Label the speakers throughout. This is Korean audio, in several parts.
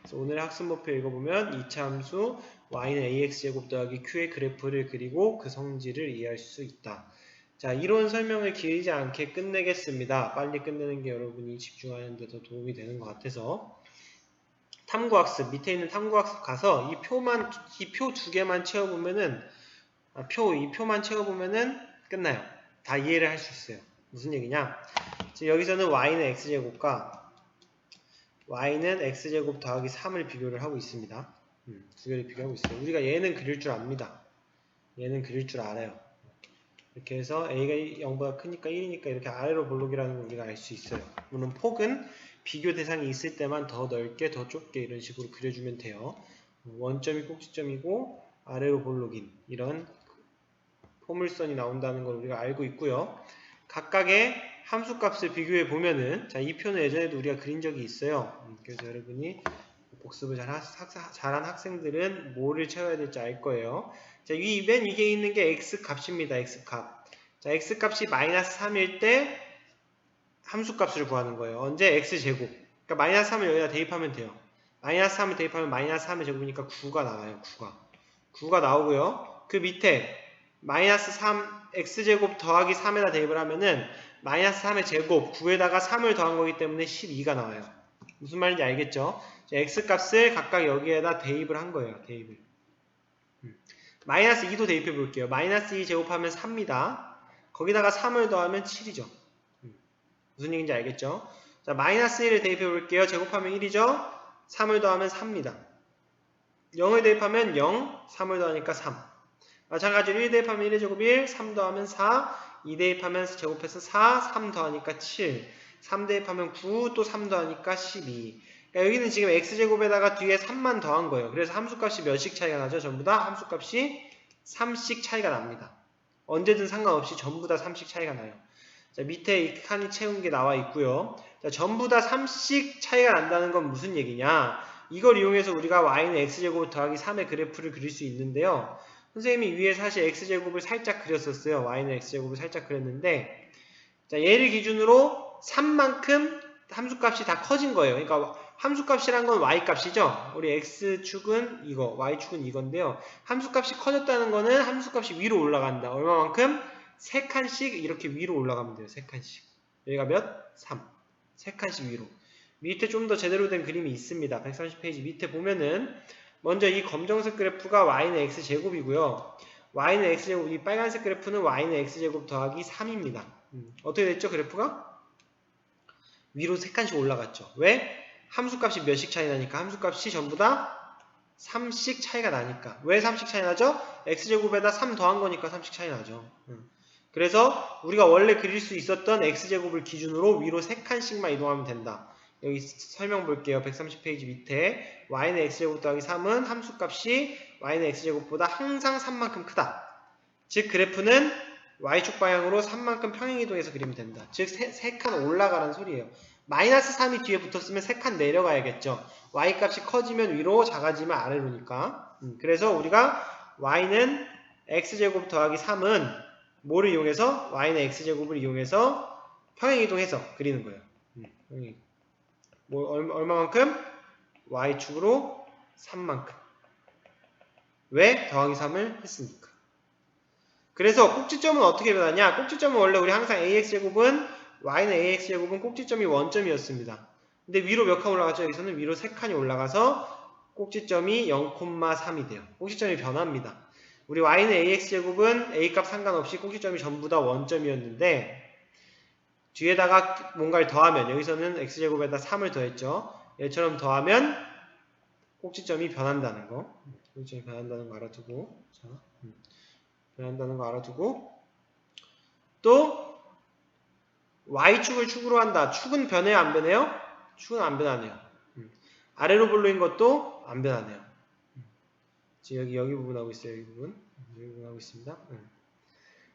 Speaker 1: 그래서 오늘의 학습 목표 읽어보면 이차 함수 y는 ax제곱 더하기 q의 그래프를 그리고 그 성질을 이해할 수 있다. 자, 이론 설명을 길지 않게 끝내겠습니다. 빨리 끝내는 게 여러분이 집중하는 데 더 도움이 되는 것 같아서. 탐구학습, 밑에 있는 탐구학습 가서 이 표 두 개만 채워보면은, 이 표만 채워보면은 끝나요. 다 이해를 할 수 있어요. 무슨 얘기냐? 지금 여기서는 y는 x제곱과 y는 x제곱 더하기 3을 비교를 하고 있습니다. 두 개를 비교하고 있어요. 우리가 얘는 그릴 줄 압니다. 얘는 그릴 줄 알아요. 이렇게 해서 a가 0보다 크니까 1이니까 이렇게 아래로 볼록이라는 걸 우리가 알 수 있어요. 물론 폭은 비교 대상이 있을 때만 더 넓게 더 좁게 이런 식으로 그려주면 돼요. 원점이 꼭지점이고 아래로 볼록인 이런 포물선이 나온다는 걸 우리가 알고 있고요. 각각의 함수값을 비교해 보면은, 자, 이 표는 예전에도 우리가 그린 적이 있어요. 그래서 여러분이 복습을 잘한 학생들은 뭐를 채워야 될지 알 거예요. 자, 맨 위에 있는 게 x값입니다. x값. 자, x값이 마이너스 3일 때 함수값을 구하는 거예요. 언제? x제곱. 그러니까 마이너스 3을 여기다 대입하면 돼요. 마이너스 3을 대입하면 마이너스 3의 제곱이니까 9가 나와요. 9가 나오고요. 그 밑에 마이너스 3 x제곱 더하기 3에다 대입을 하면은 마이너스 3의 제곱 9에다가 3을 더한 거기 때문에 12가 나와요. 무슨 말인지 알겠죠? x값을 각각 여기에다 대입을 한 거예요. 대입을. 마이너스 2도 대입해 볼게요. 마이너스 2 제곱하면 3입니다. 거기다가 3을 더하면 7이죠. 무슨 얘기인지 알겠죠? 자, 마이너스 1을 대입해 볼게요. 제곱하면 1이죠? 3을 더하면 4입니다. 0을 대입하면 0, 3을 더하니까 3. 마찬가지로 1 대입하면 1의 제곱 1, 3 더하면 4, 2 대입하면 제곱해서 4, 3 더하니까 7, 3 대입하면 9, 또 3 더하니까 12. 그러니까 여기는 지금 x제곱에다가 뒤에 3만 더한 거예요. 그래서 함수값이 몇씩 차이가 나죠? 전부 다 함수값이 3씩 차이가 납니다. 언제든 상관없이 전부 다 3씩 차이가 나요. 자, 밑에 이 칸이 채운 게 나와 있고요. 자, 전부 다 3씩 차이가 난다는 건 무슨 얘기냐? 이걸 이용해서 우리가 y는 x제곱 더하기 3의 그래프를 그릴 수 있는데요. 선생님이 위에 사실 x제곱을 살짝 그렸었어요. y는 x제곱을 살짝 그렸는데, 자, 얘를 기준으로 3만큼 함수값이 다 커진 거예요. 그러니까 함수값이란 건 y값이죠. 우리 x축은 이거, y축은 이건데요. 함수값이 커졌다는 거는 함수값이 위로 올라간다. 얼마만큼? 3칸씩 이렇게 위로 올라가면 돼요. 3칸씩. 여기가 몇? 3. 3칸씩 위로. 밑에 좀 더 제대로 된 그림이 있습니다. 130페이지 밑에 보면은 먼저 이 검정색 그래프가 y는 x제곱이고요. y는 x제곱, 이 빨간색 그래프는 y는 x제곱 더하기 3입니다. 어떻게 됐죠? 그래프가? 위로 3칸씩 올라갔죠. 왜? 함수값이 몇씩 차이 나니까. 함수값이 전부 다 3씩 차이가 나니까. 왜 3씩 차이 나죠? x제곱에다 3 더한 거니까 3씩 차이 나죠. 그래서 우리가 원래 그릴 수 있었던 x제곱을 기준으로 위로 3칸씩만 이동하면 된다. 여기 설명 볼게요. 130페이지 밑에 y는 x제곱 더하기 3은 함수값이 y는 x제곱보다 항상 3만큼 크다. 즉 그래프는 y축 방향으로 3만큼 평행이동해서 그리면 된다. 즉 3칸 올라가라는 소리예요. 마이너스 3이 뒤에 붙었으면 3칸 내려가야겠죠. y값이 커지면 위로, 작아지면 아래로니까. 그래서 우리가 y는 x제곱 더하기 3은 뭐를 이용해서? y는 x제곱을 이용해서 평행이동해서 그리는 거예요. 얼마만큼? y축으로 3만큼. 왜? 더하기 3을 했으니까. 그래서 꼭지점은 어떻게 변하냐? 꼭지점은 원래 우리 항상 ax제곱은 y는 ax제곱은 꼭지점이 원점이었습니다. 근데 위로 몇 칸 올라갔죠? 여기서는 위로 3칸이 올라가서 꼭지점이 0,3이 돼요. 꼭지점이 변합니다. 우리 y는 ax제곱은 a값 상관없이 꼭지점이 전부 다 원점이었는데 뒤에다가 뭔가를 더하면 여기서는 x제곱에다 3을 더했죠. 얘처럼 더하면 꼭지점이 변한다는 거. 꼭지점이 변한다는 거 알아두고 자, 변한다는 거 알아두고 또 y축을 축으로 한다. 축은 변해요? 안 변해요? 축은 안 변하네요. 아래로 볼록인 것도 안 변하네요. 지금 여기 부분 하고 있어요. 여기 부분 하고 있습니다.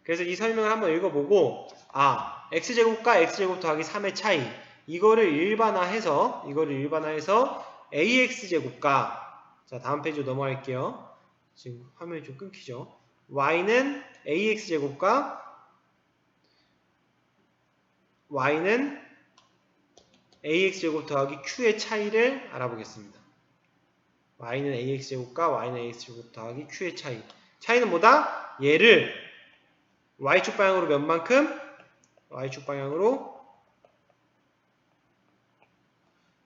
Speaker 1: 그래서 이 설명을 한번 읽어보고 x제곱과 x제곱 더하기 3의 차이 이거를 일반화해서 ax제곱과 자 다음 페이지로 넘어갈게요. 지금 화면이 좀 끊기죠. y는 ax제곱과 y는 ax제곱 더하기 q의 차이를 알아보겠습니다. y는 ax제곱과 y는 ax제곱 더하기 q의 차이. 차이는 뭐다? 얘를 y축 방향으로 몇 만큼? y축 방향으로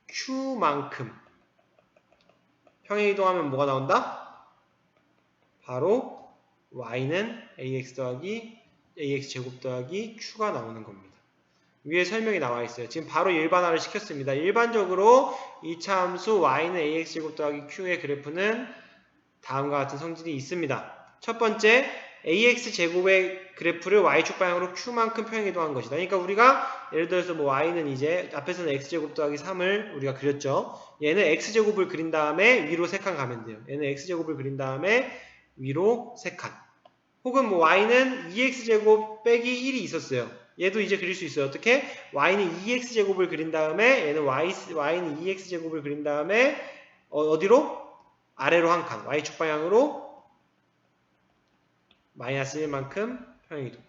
Speaker 1: q만큼 평행 이동하면 뭐가 나온다? 바로 y는 ax 더하기 ax제곱 더하기 q가 나오는 겁니다. 위에 설명이 나와 있어요. 지금 바로 일반화를 시켰습니다. 일반적으로 이차 함수 y는 ax제곱 더하기 q의 그래프는 다음과 같은 성질이 있습니다. 첫 번째, ax제곱의 그래프를 y축 방향으로 q만큼 평행이동한 것이다. 그러니까 우리가 예를 들어서 뭐 y는 이제 앞에서는 x제곱 더하기 3을 우리가 그렸죠. 얘는 x제곱을 그린 다음에 위로 3칸 가면 돼요. 얘는 x제곱을 그린 다음에 위로 3칸. 혹은 뭐 y는 2x제곱 빼기 1이 있었어요. 얘도 이제 그릴 수 있어요. 어떻게? y는 2x제곱을 그린 다음에 얘는 y는 2x제곱을 그린 다음에 어디로? 아래로 한 칸. y축 방향으로 마이너스 1만큼 평행이동.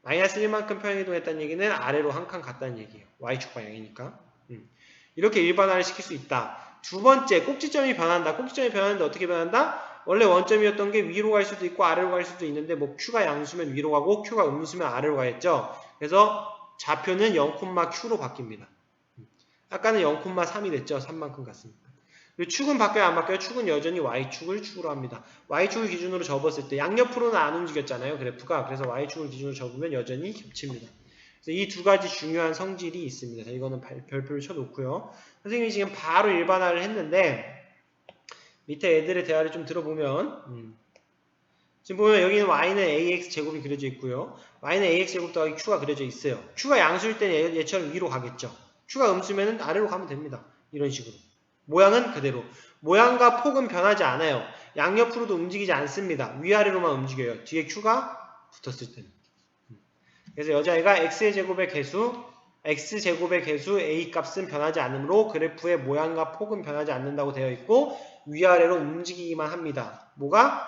Speaker 1: 마이너스 1만큼 평행이동했다는 얘기는 아래로 한 칸 갔다는 얘기예요. y축 방향이니까. 이렇게 일반화를 시킬 수 있다. 두 번째, 꼭지점이 변한다. 꼭지점이 변하는데 어떻게 변한다? 원래 원점이었던 게 위로 갈 수도 있고 아래로 갈 수도 있는데 뭐 q가 양수면 위로 가고 q가 음수면 아래로 가겠죠. 그래서 좌표는 0,q로 바뀝니다. 아까는 0,3이 됐죠. 3만큼 갔으니까. 축은 바뀌어요? 안 바뀌어요? 축은 여전히 y축을 축으로 합니다. y축을 기준으로 접었을 때 양옆으로는 안 움직였잖아요. 그래프가. 그래서 y축을 기준으로 접으면 여전히 겹칩니다. 그래서 이 두 가지 중요한 성질이 있습니다. 자, 이거는 별표를 쳐놓고요. 선생님이 지금 바로 일반화를 했는데 밑에 애들의 대화를 좀 들어보면 지금 보면 여기는 y는 ax제곱이 그려져 있고요. y는 ax제곱 더하기 q가 그려져 있어요. q가 양수일 때는 얘처럼 위로 가겠죠. q가 음수면 아래로 가면 됩니다. 이런 식으로. 모양은 그대로. 모양과 폭은 변하지 않아요. 양옆으로도 움직이지 않습니다. 위아래로만 움직여요. 뒤에 q가 붙었을 때는. 그래서 여자애가 x제곱의 개수 a 값은 변하지 않으므로 그래프의 모양과 폭은 변하지 않는다고 되어 있고 위아래로 움직이기만 합니다. 뭐가?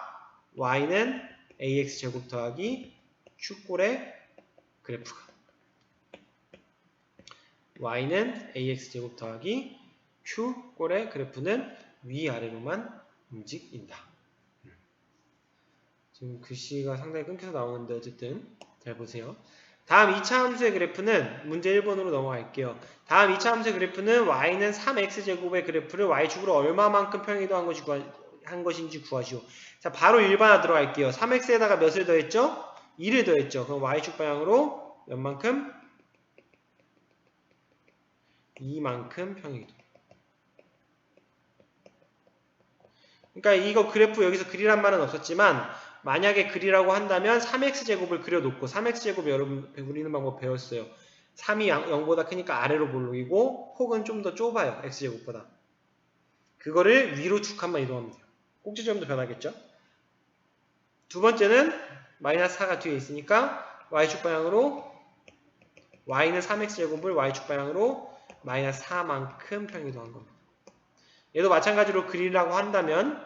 Speaker 1: y는 ax제곱 더하기 q꼴의 그래프가. y는 ax제곱 더하기 q꼴의 그래프는 위아래로만 움직인다. 지금 글씨가 상당히 끊겨서 나오는데 어쨌든 잘 보세요. 다음 2차 함수의 그래프는 문제 1번으로 넘어갈게요. 다음 2차 함수의 그래프는 y는 3x제곱의 그래프를 y축으로 얼마만큼 평행이동한 것인지 구하시오. 자, 바로 일반화 들어갈게요. 3x에다가 몇을 더했죠? 2를 더했죠. 그럼 y축 방향으로 몇만큼? 2만큼 평행이동. 그러니까 이거 그래프 여기서 그리란 말은 없었지만 만약에 그리라고 한다면 3x제곱을 그려놓고 3x제곱 여러분 그리는 방법 배웠어요. 3이 0보다 크니까 아래로 볼록이고 폭은 좀 더 좁아요. x제곱보다. 그거를 위로 축 한번 이동하면 돼요. 꼭지점도 변하겠죠? 두 번째는 마이너스 4가 뒤에 있으니까 y축 방향으로 y는 3x제곱을 y축 방향으로 마이너스 4만큼 평행이동한 겁니다. 얘도 마찬가지로 그리라고 한다면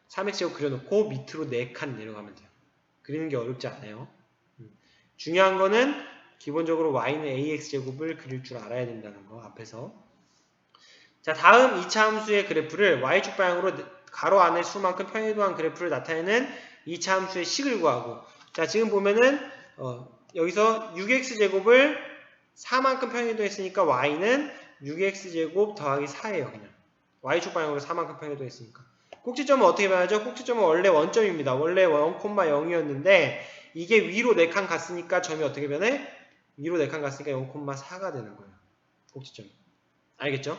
Speaker 1: 3x제곱 그려놓고 밑으로 4칸 내려가면 돼요. 그리는 게 어렵지 않아요. 중요한 거는 기본적으로 y는 ax제곱을 그릴 줄 알아야 된다는 거 앞에서. 자, 다음 2차 함수의 그래프를 y축 방향으로 가로 안의 수만큼 평행이동한 그래프를 나타내는 2차 함수의 식을 구하고. 자, 지금 보면은 여기서 6x제곱을 4만큼 평행이동했으니까 y는 6x제곱 더하기 4예요. 그냥 y축 방향으로 4만큼 평행이동했으니까. 꼭지점은 어떻게 변하죠? 꼭지점은 원래 원점입니다. 원래 0,0이었는데 이게 위로 4칸 갔으니까 점이 어떻게 변해? 위로 4칸 갔으니까 0,4가 되는 거예요. 꼭지점이. 알겠죠?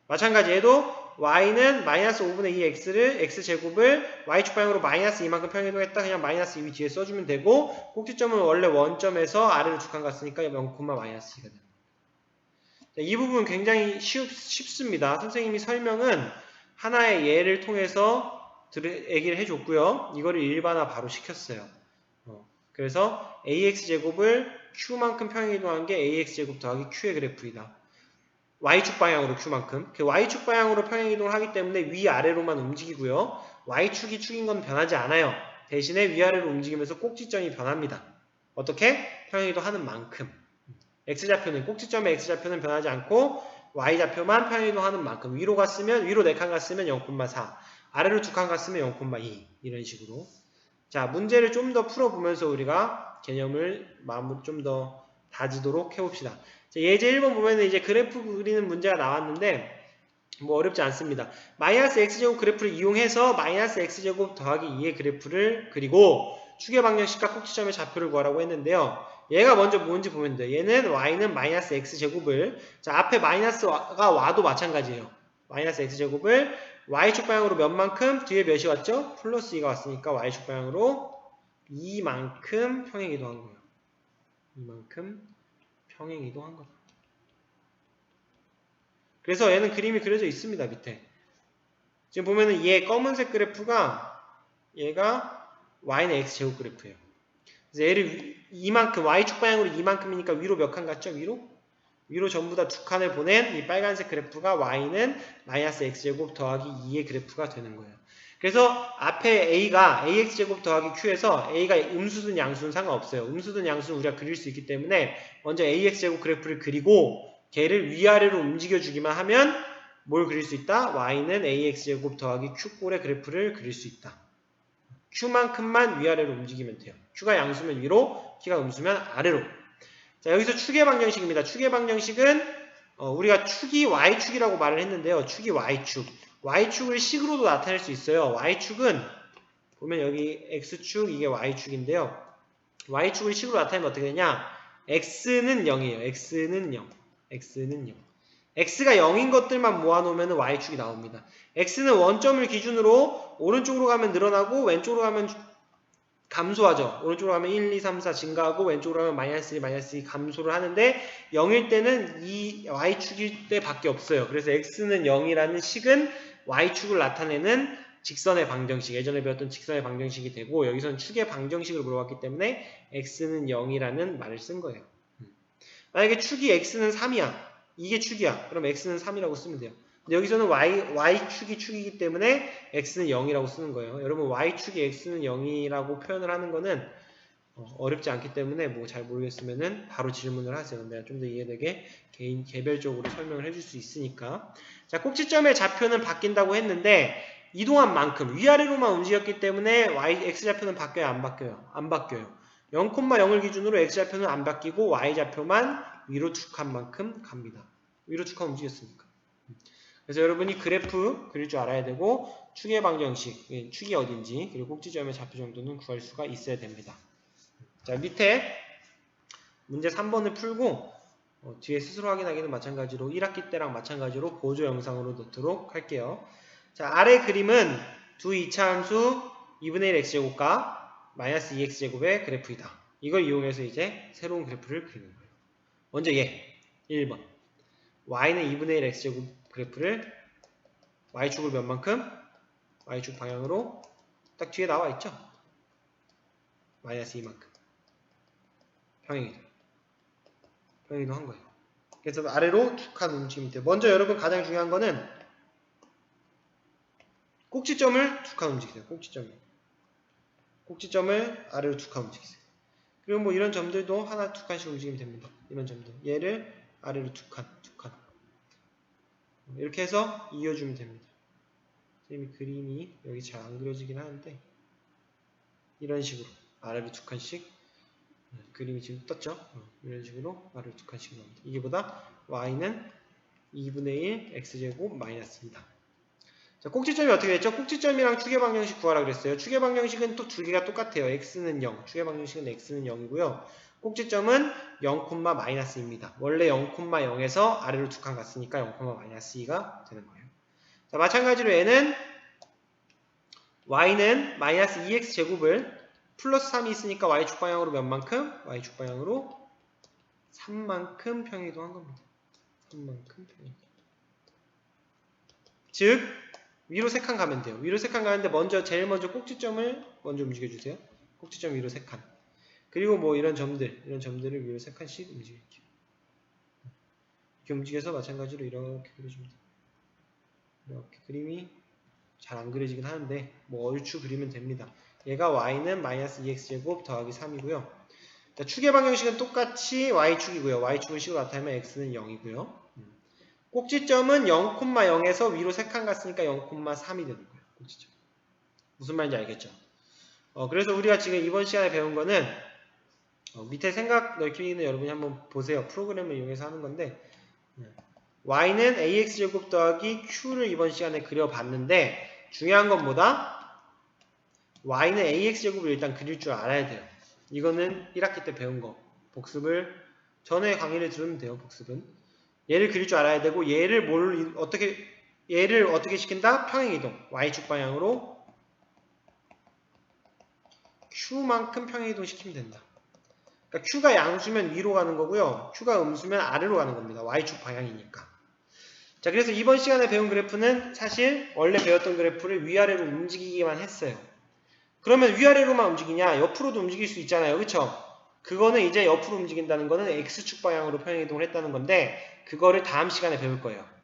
Speaker 1: 마찬가지 얘도 y는 마이너스 5분의 2 x를 x제곱을 y축 방향으로 마이너스 2만큼 평행이동했다. 그냥 마이너스 2이 뒤에 써주면 되고 꼭지점은 원래 원점에서 아래로 2칸 갔으니까 0,-2가 되는 거예요. 이 부분 굉장히 쉽습니다. 선생님이 설명은 하나의 예를 통해서 얘기를 해줬고요. 이거를 일반화 바로 시켰어요. 그래서 ax제곱을 q만큼 평행이동한 게 ax제곱 더하기 q의 그래프이다. y축 방향으로 q만큼. 그 y축 방향으로 평행이동을 하기 때문에 위아래로만 움직이고요. y축이 축인 건 변하지 않아요. 대신에 위아래로 움직이면서 꼭지점이 변합니다. 어떻게? 평행이동하는 만큼. x좌표는 꼭지점의 x좌표는 변하지 않고 y좌표만 평행이동하는 만큼 위로 갔으면 위로 4칸 갔으면 0,4 아래로 2칸 갔으면 0,2 이런 식으로. 자, 문제를 좀 더 풀어보면서 우리가 개념을 마무리 좀 더 다지도록 해봅시다. 자, 예제 1번 보면은 이제 그래프 그리는 문제가 나왔는데 뭐 어렵지 않습니다. 마이너스 x제곱 그래프를 이용해서 마이너스 x제곱 더하기 2의 그래프를 그리고 축의 방정식과 꼭지점의 좌표를 구하라고 했는데요. 얘가 먼저 뭔지 보면 돼요. 얘는 y는 마이너스 x제곱을 자 앞에 마이너스가 와도 마찬가지예요. 마이너스 x제곱을 y축 방향으로 몇 만큼 뒤에 몇이 왔죠? 플러스 2가 왔으니까 y축 방향으로 2만큼 평행이동한 거예요. 이만큼 평행이동한 거다. 그래서 얘는 그림이 그려져 있습니다. 밑에. 지금 보면은 얘 검은색 그래프가 얘가 y는 x제곱 그래프예요. 그래서 얘를 이만큼 y축 방향으로 이만큼이니까 위로 몇 칸 갔죠? 위로 전부 다 2칸을 보낸 이 빨간색 그래프가 y는 마이너스 x제곱 더하기 2의 그래프가 되는 거예요. 그래서 앞에 a가 ax제곱 더하기 q에서 a가 음수든 양수든 상관없어요. 음수든 양수는 우리가 그릴 수 있기 때문에 먼저 ax제곱 그래프를 그리고 걔를 위아래로 움직여주기만 하면 뭘 그릴 수 있다? y는 ax제곱 더하기 q꼴의 그래프를 그릴 수 있다. q만큼만 위아래로 움직이면 돼요. q가 양수면 위로, q가 음수면 아래로. 자, 여기서 축의 방정식입니다. 축의 방정식은 우리가 축이 y축이라고 말을 했는데요. 축이 y축. y축을 식으로도 나타낼 수 있어요. y축은 보면 여기 x축 이게 y축인데요. y축을 식으로 나타내면 어떻게 되냐? x는 0이에요. x는 0. x는 0. x가 0인 것들만 모아놓으면 y축이 나옵니다. x는 원점을 기준으로 오른쪽으로 가면 늘어나고 왼쪽으로 가면 감소하죠. 오른쪽으로 가면 1, 2, 3, 4 증가하고 왼쪽으로 가면 마이너스 1, 마이너스 2 감소를 하는데 0일 때는 이 y축일 때밖에 없어요. 그래서 x는 0이라는 식은 y축을 나타내는 직선의 방정식, 예전에 배웠던 직선의 방정식이 되고 여기서는 축의 방정식을 물어봤기 때문에 x는 0이라는 말을 쓴 거예요. 만약에 축이 x는 3이야. 이게 축이야. 그럼 x는 3이라고 쓰면 돼요. 근데 여기서는 y축이 축이기 때문에 x는 0이라고 쓰는 거예요. 여러분 y축이 x는 0이라고 표현을 하는 거는 어렵지 않기 때문에 뭐 잘 모르겠으면은 바로 질문을 하세요. 내가 좀 더 이해되게 개별적으로 설명을 해줄 수 있으니까. 자, 꼭지점의 좌표는 바뀐다고 했는데 이동한 만큼 위아래로만 움직였기 때문에 x좌표는 바뀌어요? 안 바뀌어요? 안 바뀌어요. 0,0을 기준으로 x좌표는 안 바뀌고 y좌표만 위로 2칸만큼 갑니다. 위로 2칸 움직였으니까. 그래서 여러분이 그래프 그릴 줄 알아야 되고 축의 방정식, 축이 어딘지 그리고 꼭지점의 좌표 정도는 구할 수가 있어야 됩니다. 자, 밑에 문제 3번을 풀고 뒤에 스스로 확인하기는 마찬가지로 1학기 때랑 마찬가지로 보조 영상으로 넣도록 할게요. 자, 아래 그림은 두 이차함수 2분의 1 x제곱과 마이너스 2x제곱의 그래프이다. 이걸 이용해서 이제 새로운 그래프를 그리는 거예요. 먼저 얘 1번 y는 2분의 1 x제곱 그래프를 y축을 몇 만큼? y축 방향으로 딱 뒤에 나와 있죠? 마이너스 2만큼 평행이동 한 거예요. 그래서 아래로 2칸 움직이면 돼요. 먼저 여러분 가장 중요한 거는 꼭지점을 2칸 움직이세요. 꼭지점을 아래로 2칸 움직이세요. 그리고 뭐 이런 점들도 하나 2칸씩 움직이면 됩니다. 이런 점들. 얘를 아래로 2칸. 이렇게 해서 이어주면 됩니다. 선생님이 그림이 여기 잘 안 그려지긴 하는데 이런 식으로 아래로 2칸씩 그림이 지금 떴죠? 이런 식으로 아래로 2칸씩 나옵니다. 이게 보다 y는 2분의 1 x제곱 마이너스 2다. 자, 꼭지점이 어떻게 됐죠? 꼭지점이랑 축의 방정식 구하라 그랬어요. 축의 방정식은 또 두 개가 똑같아요. x는 0, 축의 방정식은 x는 0이고요. 꼭지점은 0,-2입니다. 원래 0,0에서 아래로 2칸 갔으니까 0,-2가 되는 거예요. 자, 마찬가지로 얘는 y는 마이너스 2x제곱을 플러스 3이 있으니까 y축 방향으로 몇 만큼? y축 방향으로 3만큼 평행이동한 겁니다. 3만큼 평행이동. 즉 위로 3칸 가면 돼요. 위로 3칸 가는데 제일 먼저 꼭지점을 먼저 움직여주세요. 꼭지점 위로 3칸. 그리고 뭐 이런 점들을 위로 3칸씩 움직일게요. 이렇게 움직여서 마찬가지로 이렇게 그려줍니다. 이렇게 그림이 잘 안 그려지긴 하는데 뭐 얼추 그리면 됩니다. 얘가 y는 마이너스 2x제곱 더하기 3이고요. 자, 축의 방정식은 똑같이 y축이고요. y축을 식으로 나타내면 x는 0이고요. 꼭지점은 0,0에서 위로 3칸 갔으니까 0,3이 되는 거예요. 꼭지점. 무슨 말인지 알겠죠? 그래서 우리가 지금 이번 시간에 배운 거는 밑에 생각 넓히기는 여러분이 한번 보세요. 프로그램을 이용해서 하는 건데 y는 ax제곱 더하기 q를 이번 시간에 그려봤는데 중요한 건 뭐다? y는 ax제곱을 일단 그릴 줄 알아야 돼요. 이거는 1학기 때 배운 거. 복습을 전에 강의를 들으면 돼요. 복습은. 얘를 그릴 줄 알아야 되고 얘를 어떻게 시킨다? 평행이동. y축 방향으로 q만큼 평행이동 시키면 된다. 그러니까 q가 양수면 위로 가는 거고요. q가 음수면 아래로 가는 겁니다. y축 방향이니까. 자, 그래서 이번 시간에 배운 그래프는 사실 원래 배웠던 그래프를 위아래로 움직이기만 했어요. 그러면 위아래로만 움직이냐? 옆으로도 움직일 수 있잖아요. 그쵸? 그거는 이제 옆으로 움직인다는 거는 x축 방향으로 평행이동을 했다는 건데 그거를 다음 시간에 배울 거예요.